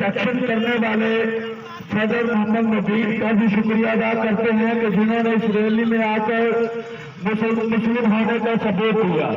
Action کرنے والے صدر محمد نبی کا بھی شکریہ ادا کرتے ہیں کہ جنہوں نے اس ریلی میں آ کر مسلم ہونے کا ثبوت دیا۔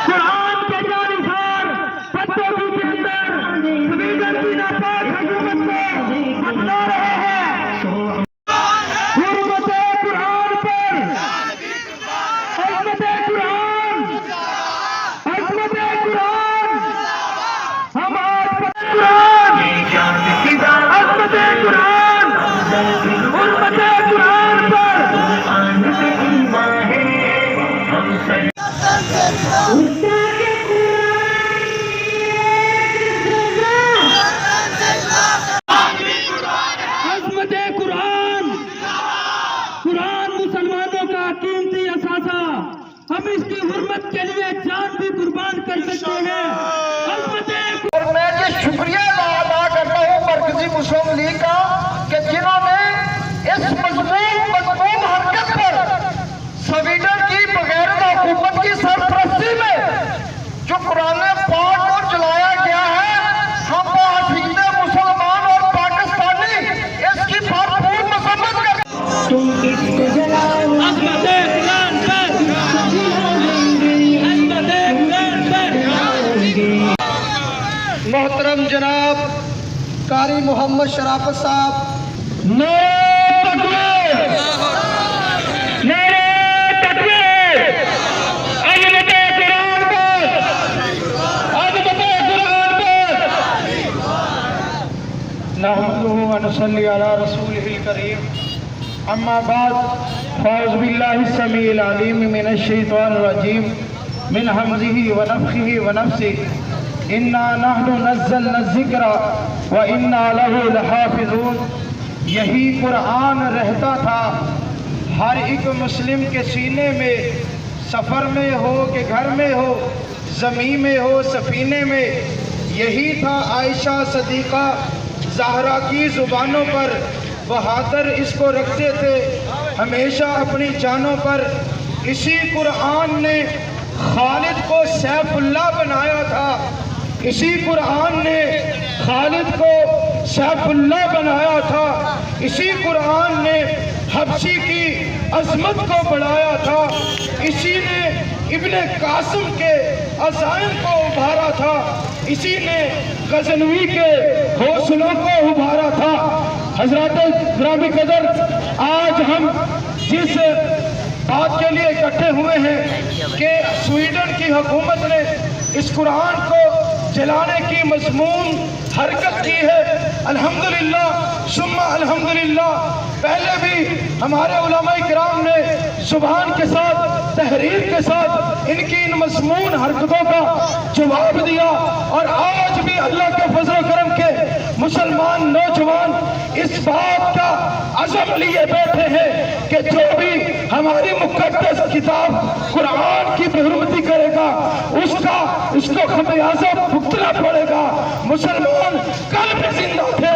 قرآن کے جانشار بچوں کی اندر سویڈن کی ناپاک حکومت کو بتلا رہے ہیں۔ حرمت قرآن پر، عظمت قرآن، عظمت قرآن، ہم آج قرآن، عظمت قرآن، حرمت قرآن پر عظمت قرآن، قرآن مسلمانوں کا قیمتی اثاثہ، ہم اس کی حرمت کے لیے جان بھی قربان کر سکتے ہیں۔ اور میں یہ شکریہ ادا کرتا ہوں مرکزی مسلم لیگ کا کہ جنہوں نے اس مضمون حرکت پر سویڈن کی بغیر حکومت کی سرپرستی میں جو قرآن پاک کو جلایا گیا ہے، ہم معاشرین مسلمان اور پاکستانی اس کی بھرپور مذمت کرتے ہیں۔ محترم جناب قاری محمد شرافت صاحب، نحمده ونصلي على رسوله الكريم، اما بعد، فاعوذ بالله السميع العليم من الشيطان الرجيم من همزه ونفخه ونفثه، انا نحن نزلنا الذکر وانا له لحافظون۔ یہی قرآن رہتا تھا ہر ایک مسلم کے سینے میں، سفر میں ہو کہ گھر میں ہو، زمین میں ہو سفینے میں۔ یہی تھا عائشہ صدیقہ زہرا کی زبانوں پر، بہادر اس کو رکھتے تھے ہمیشہ اپنی جانوں پر۔ اسی قرآن نے خالد کو سیف اللہ بنایا تھا، اسی قرآن نے خالد کو سیف اللہ بنایا تھا، اسی قرآن نے حبشی کی عظمت کو بڑھایا تھا، اسی نے ابن قاسم کے عزائم کو ابھارا تھا، اسی نے غزنوی کے حوصلوں کو ابھارا تھا۔ حضرات گرامی قدر، آج ہم جس بات کے لیے اکٹھے ہوئے ہیں کہ سویڈن کی حکومت نے اس قرآن کو جلانے کی مضمون حرکت کی ہے، الحمدللہ ثم الحمدللہ۔ پہلے بھی ہمارے علماء کرام نے زبان کے ساتھ، تحریر کے ساتھ ان کی ان مضمون حرکتوں کا جواب دیا، اور آج بھی اللہ کے فضل و کرم کے مسلمان نوجوان اس بات کا عزم لیے بیٹھے ہیں کہ جو بھی ہماری مقدس کتاب قرآن کی بےحرمتی کرے گا اس کو خمیازہ بھگتنا پڑے گا۔ مسلمان کل بھی زندہ تھے،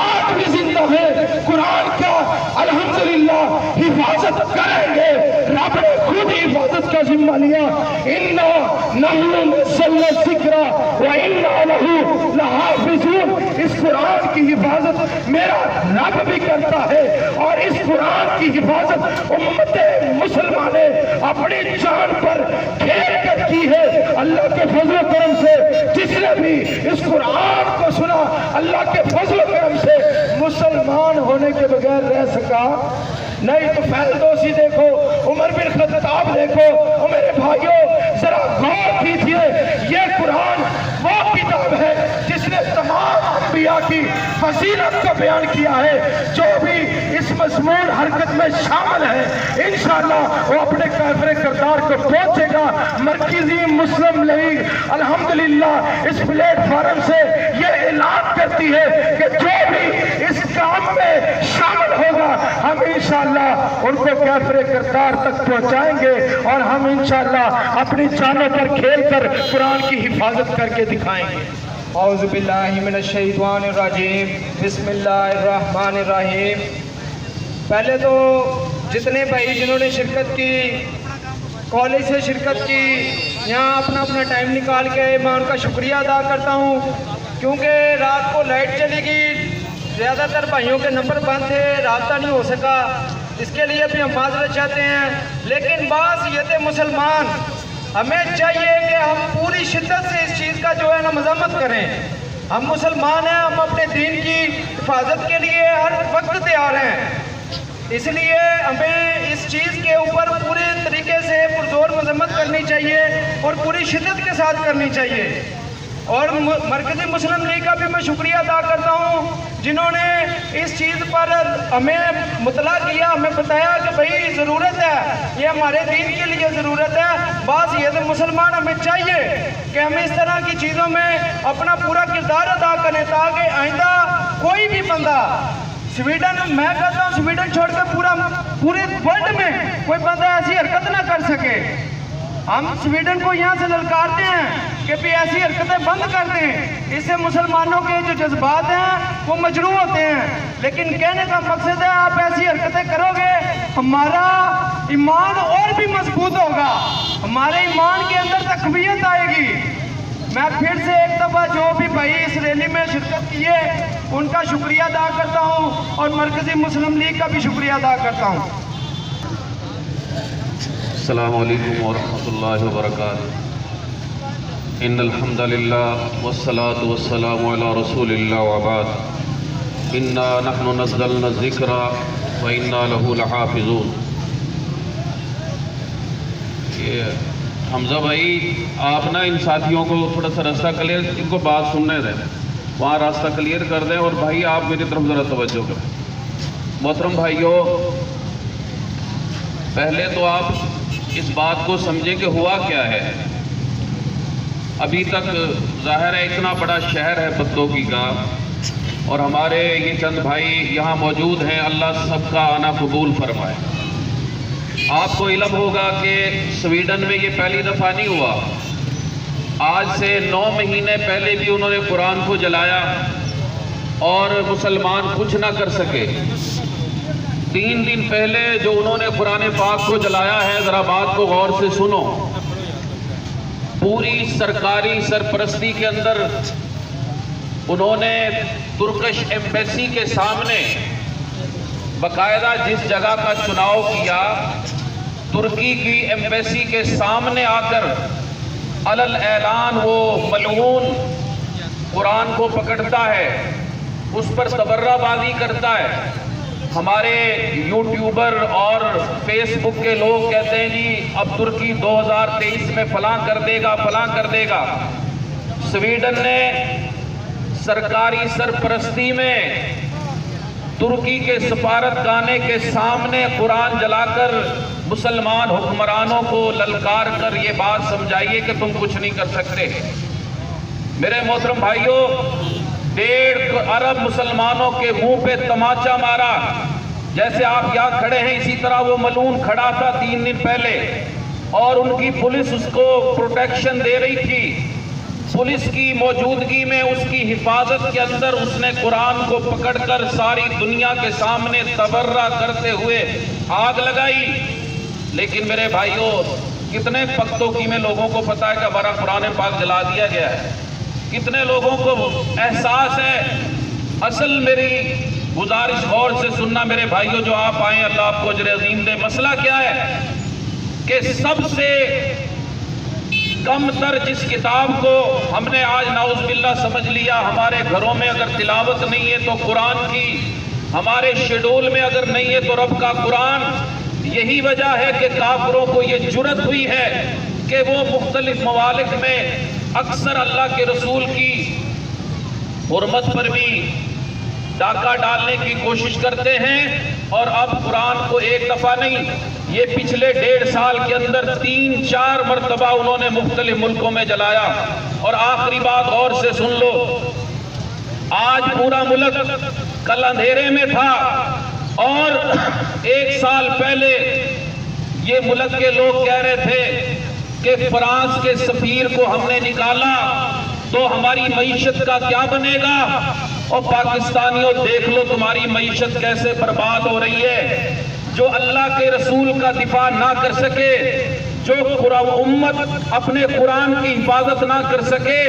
آج بھی زندہ ہے، قرآن کا الحمدللہ حفاظت کریں گے۔ رب نے خود ہی حفاظت کا ذمہ لیا، اِنَّا نَحْنُ نَزَّلْنَا الذِّکْرَ وَإِنَّا لَهُ لَحَافِظُونَ۔ اس قرآن کی حفاظت میرا رب بھی کرتا ہے، اور اس قرآن کی حفاظت امت مسلمان نے اپنی جان پر کھیل کر کی ہے۔ اللہ کے فضل و کرم سے جس نے بھی اس قرآن کو سنا، اللہ کے فضل و کرم سے مسلمان ہونے کے بغیر رہ سکا نہیں۔ تو فیلدوسی دیکھو، عمر بن خطاب دیکھو، اور میرے بھائیوں ذرا غور کیجئے، یہ قرآن وہ کتاب ہے جس نے تمام انبیاء کی فضیلت کو بیان کیا ہے۔ جو بھی اس مضمون حرکت میں شامل ہے انشاءاللہ وہ اپنے کافر کردار کو پہنچے گا۔ مرکزی مسلم لیگ الحمدللہ اس پلیٹ فارم سے یہ اعلان کرتی ہے کہ جو بھی اس کام میں شامل ہوگا ہم انشاءاللہ ان کو کافر کردار تک پہنچائیں گے، اور ہم انشاءاللہ اپنی جانوں پر کھیل کر قرآن کی حفاظت کر کے دکھائیں گے۔ اعوذ باللہ من الشیطان الرجیم، بسم اللہ الرحمن الرحیم۔ پہلے تو جتنے بھائی جنہوں نے شرکت کی، کالج سے شرکت کی، یہاں اپنا اپنا ٹائم نکال کے، میں ان کا شکریہ ادا کرتا ہوں، کیونکہ رات کو لائٹ چلی گئی، زیادہ تر بھائیوں کے نمبر بند تھے، رابطہ نہیں ہو سکا، اس کے لیے بھی ہم معذرت چاہتے ہیں۔ لیکن بات مسلمان، ہمیں چاہیے کہ ہم پوری شدت سے اس چیز کا جو ہے نا مذمت کریں۔ ہم مسلمان ہیں، ہم اپنے دین کی حفاظت کے لیے ہر وقت تیار ہیں، اس لیے ہمیں اس چیز کے اوپر پورے طریقے سے پرزور مذمت کرنی چاہیے اور پوری شدت کے ساتھ کرنی چاہیے۔ اور مرکزی مسلم لیگ کا بھی میں شکریہ ادا کرتا ہوں، جنہوں نے اس چیز پر ہمیں مطلع کیا، ہمیں بتایا کہ بھئی ضرورت ہے، یہ ہمارے دین کے لیے ضرورت ہے۔ بات یہ تو مسلمان ہمیں چاہیے کہ ہم اس طرح کی چیزوں میں اپنا پورا کردار ادا کریں، تاکہ آئندہ کوئی بھی بندہ سویڈن، میں کہتا ہوں سویڈن چھوڑ کے پورے ورلڈ میں کوئی بندہ ایسی حرکت نہ کر سکے۔ ہم سویڈن کو یہاں سے للکارتے ہیں کہ بھی ایسی حرکتیں بند کر دیں، اس سے مسلمانوں کے جو جذبات ہیں وہ مجروح ہوتے ہیں۔ لیکن کہنے کا مقصد ہے آپ ایسی حرکتیں کرو گے، ہمارا ایمان اور بھی مضبوط ہوگا، ہمارے ایمان کے اندر تقویت آئے گی۔ میں پھر سے ایک دفعہ جو بھی بھائی اس ریلی میں شرکت کیے ان کا شکریہ ادا کرتا ہوں، اور مرکزی مسلم لیگ کا بھی شکریہ ادا کرتا ہوں۔ السلام علیکم ورحمۃ اللہ وبرکاتہ۔ ان الحمد للہ والصلاة والسلام علی رسول اللہ وبعد، انا نحن نزلنا الذکر وانا له لحافظون۔ حمزہ بھائی آپ نا ان ساتھیوں کو تھوڑا سا راستہ کلیئر، ان کو بات سننے دیں، وہاں راستہ کلیئر کر دیں، اور بھائی آپ میری طرف ذرا توجہ کریں۔ محترم بھائیوں، پہلے تو آپ اس بات کو سمجھیں کہ ہوا کیا ہے۔ ابھی تک ظاہر ہے اتنا بڑا شہر ہے بدوکی کا، اور ہمارے یہ چند بھائی یہاں موجود ہیں، اللہ سب کا آنا قبول فرمائے۔ آپ کو علم ہوگا کہ سویڈن میں یہ پہلی دفعہ نہیں ہوا، آج سے 9 مہینے پہلے بھی انہوں نے قرآن کو جلایا اور مسلمان کچھ نہ کر سکے۔ 3 دن پہلے جو انہوں نے قرآن پاک کو جلایا ہے، ذرا بات کو غور سے سنو۔ پوری سرکاری سرپرستی کے اندر انہوں نے ترکش ایمبیسی کے سامنے باقاعدہ جس جگہ کا چناؤ کیا، ترکی کی ایمبیسی کے سامنے آ کر علل اعلان وہ ملعون قرآن کو پکڑتا ہے، اس پر تبرہ بازی کرتا ہے۔ ہمارے یوٹیوبر اور فیس بک کے لوگ کہتے ہیں جی اب ترکی 2023 میں فلاں کر دے گا، فلاں کر دے گا۔ سویڈن نے سرکاری سرپرستی میں ترکی کے سفارت خانے کے سامنے قرآن جلا کر مسلمان حکمرانوں کو للکار کر یہ بات سمجھائیے کہ تم کچھ نہیں کر سکتے۔ میرے محترم بھائیوں، 1.5 ارب مسلمانوں کے منہ پہ تماچا مارا، جیسے آپ یہاں کھڑے ہیں اسی طرح وہ ملعون کھڑا تھا 3 دن پہلے، اور ان کی پولیس اس کو پروٹیکشن دے رہی تھی۔ پولیس کی موجودگی میں اس کی حفاظت کے اندر اس نے قرآن کو پکڑ کر ساری دنیا کے سامنے تبرہ کرتے ہوئے آگ لگائی۔ لیکن میرے بھائیوں، کتنے پختوکی میں لوگوں کو پتا ہے کہ ہمارا قرآن پاک جلا دیا گیا ہے؟ کتنے لوگوں کو احساس ہے؟ اصل میری گزارش غور سے سننا میرے بھائیوں، جو آپ آئیں اللہ آپ کو اجر عظیم دے۔ مسئلہ کیا ہے کہ سب سے کم تر جس کتاب کو ہم نے آج نعوذ باللہ سمجھ لیا ہمارے گھروں میں اگر تلاوت نہیں ہے تو قرآن کی، ہمارے شیڈول میں اگر نہیں ہے تو رب کا قرآن۔ یہی وجہ ہے کہ کافروں کو یہ جرأت ہوئی ہے کہ وہ مختلف ممالک میں اکثر اللہ کے رسول کی حرمت پر بھی ڈاکہ ڈالنے کی کوشش کرتے ہیں، اور اب قرآن کو ایک دفعہ نہیں، یہ پچھلے 1.5 سال کے اندر 3-4 مرتبہ انہوں نے مختلف ملکوں میں جلایا۔ اور آخری بات غور سے سن لو، آج پورا ملک کل اندھیرے میں تھا، اور 1 سال پہلے یہ ملک کے لوگ کہہ رہے تھے کہ فرانس کے سفیر کو ہم نے نکالا تو ہماری معیشت کا کیا بنے گا؟ اور پاکستانیوں دیکھ لو تمہاری معیشت کیسے برباد ہو رہی ہے۔ جو اللہ کے رسول کا دفاع نہ کر سکے، جو امت اپنے قرآن کی حفاظت نہ کر سکے،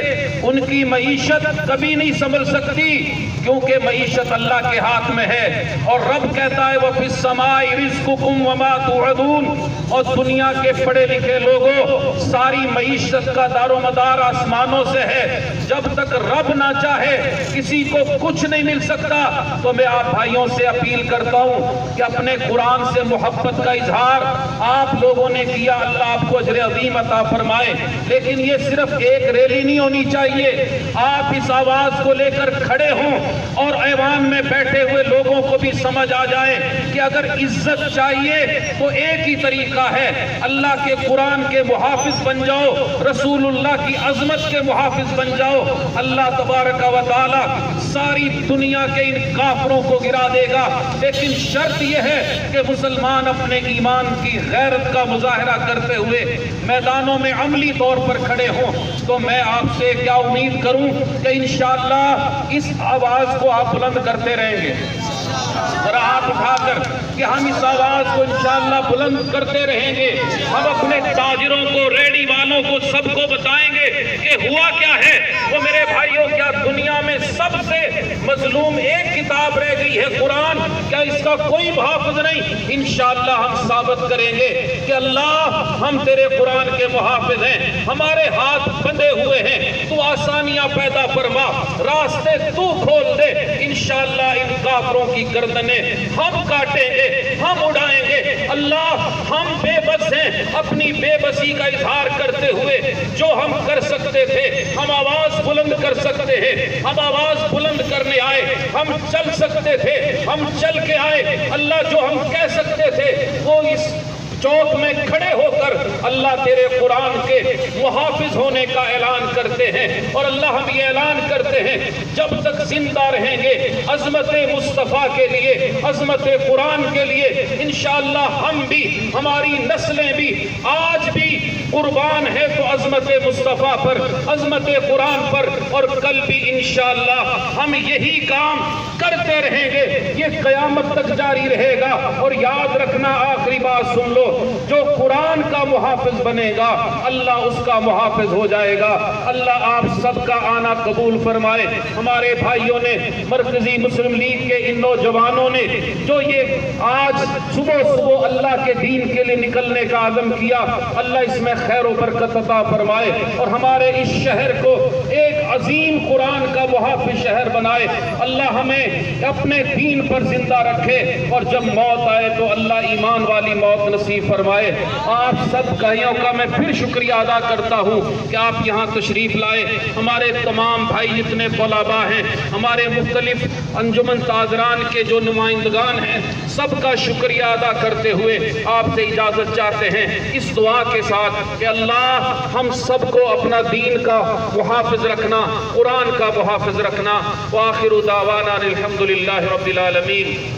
ان کی معیشت کبھی نہیں سنبھل سکتی، کیونکہ معیشت اللہ کے ہاتھ میں ہے۔ اور رب کہتا ہے وَفِي السَّمَاءِ رِزْقُكُمْ وَمَا تُوعَدُونَ، اور دنیا کے پڑھے لکھے لوگوں، ساری معیشت کا دار و مدار آسمانوں سے ہے۔ جب تک رب نہ چاہے کسی کو کچھ نہیں مل سکتا۔ تو میں آپ بھائیوں سے اپیل کرتا ہوں کہ اپنے قرآن سے محبت کا اظہار آپ لوگوں نے کیا، اللہ آپ کو اجر عظیم عطا فرمائے، لیکن یہ صرف ایک ریلی نہیں ہونی چاہیے۔ آپ اس آواز کو لے کر کھڑے ہوں اور ایوان میں بیٹھے ہوئے لوگوں کو بھی سمجھ آ جائے کہ اگر عزت چاہیے تو ایک ہی طریقہ ہے، اللہ کے قرآن کے محافظ بن جاؤ، رسول اللہ کی عظمت کے محافظ بن جاؤ۔ اللہ تبارک و تعالی ساری دنیا کے ان کافروں کو گرا دے گا، لیکن شرط یہ ہے کہ مسلمان اپنے ایمان کی غیرت کا مظاہرہ کرتے ہوئے میدانوں میں عملی طور پر کھڑے ہوں۔ تو میں آپ سے کیا امید کروں کہ انشاءاللہ اس آواز کو آپ بلند کرتے رہیں گے۔ ذرا ہاتھ اٹھا کر کہ ہم اس آواز کو انشاءاللہ بلند کرتے رہیں گے۔ ہم اپنے تاجروں کو، ریڈی والوں کو، سب کو بتائیں گے کہ ہوا کیا ہے۔ وہ میرے بھائیوں، کیا دنیا میں سب سے مظلوم ایک کتاب رہ گئی ہے قرآن؟ کیا اس کا کوئی محافظ نہیں؟ انشاءاللہ ہم ثابت کریں گے کہ اللہ ہم تیرے قرآن کے محافظ ہیں، ہمارے ہاتھ بندھے ہوئے ہیں، تو آسانیاں پیدا فرما، راستے تو کھول دے۔ انشاءاللہ ان کافروں کی گردنیں ہم کاٹیں گے، ہم اڑائیں گے۔ اللہ ہم بے بس ہیں، اپنی بے بسی کا اظہار کرتے ہوئے جو ہم کر سکتے تھے، ہم آواز بلند کر سکتے ہیں، ہم آواز بلند کرنے آئے، ہم چل سکتے تھے، ہم چل کے آئے۔ اللہ جو ہم کہہ سکتے تھے وہ اس چوک میں کھڑے ہو کر اللہ تیرے قرآن کے محافظ ہونے کا اعلان کرتے ہیں۔ اور اللہ ہم یہ اعلان کرتے ہیں جب تک زندہ رہیں گے عظمت مصطفیٰ کے لیے، عظمت قرآن کے لیے، انشاءاللہ ہم بھی، ہماری نسلیں بھی آج بھی قربان ہے تو عظمت مصطفیٰ پر، عظمت قرآن پر، اور کل بھی انشاءاللہ ہم یہی کام کرتے رہیں گے، یہ قیامت تک جاری رہے گا۔ اور یاد رکھنا، آخری بات سن لو، جو قرآن کا محافظ بنے گا اللہ اس کا محافظ ہو جائے گا۔ اللہ آپ سب کا آنا قبول فرمائے۔ ہمارے بھائیوں نے، مرکزی مسلم لیگ کے ان نوجوانوں نے جو یہ آج صبح صبح اللہ کے دین کے لیے نکلنے کا عزم کیا، اللہ اس میں خیر و برکت عطا فرمائے اور ہمارے اس شہر کو ایک عظیم قرآن کا محافظ شہر بنائے۔ اللہ ہمیں اپنے دین پر زندہ رکھے اور جب موت آئے تو اللہ ایمان والی موت نصیب فرمائے۔ آپ سب بھائیوں کا میں پھر شکریہ ادا کرتا ہوں کہ آپ یہاں تشریف لائے۔ ہمارے تمام بھائی جتنے طلباء ہیں، ہمارے مختلف انجمن تاجران کے جو نمائندگان ہیں، سب کا شکریہ ادا کرتے ہوئے آپ سے اجازت چاہتے ہیں اس دعا کے ساتھ کہ اللہ ہم سب کو اپنا دین کا محافظ رکھنا، قرآن کا محافظ رکھنا۔ وآخر دعوانا الحمدللہ رب العالمین۔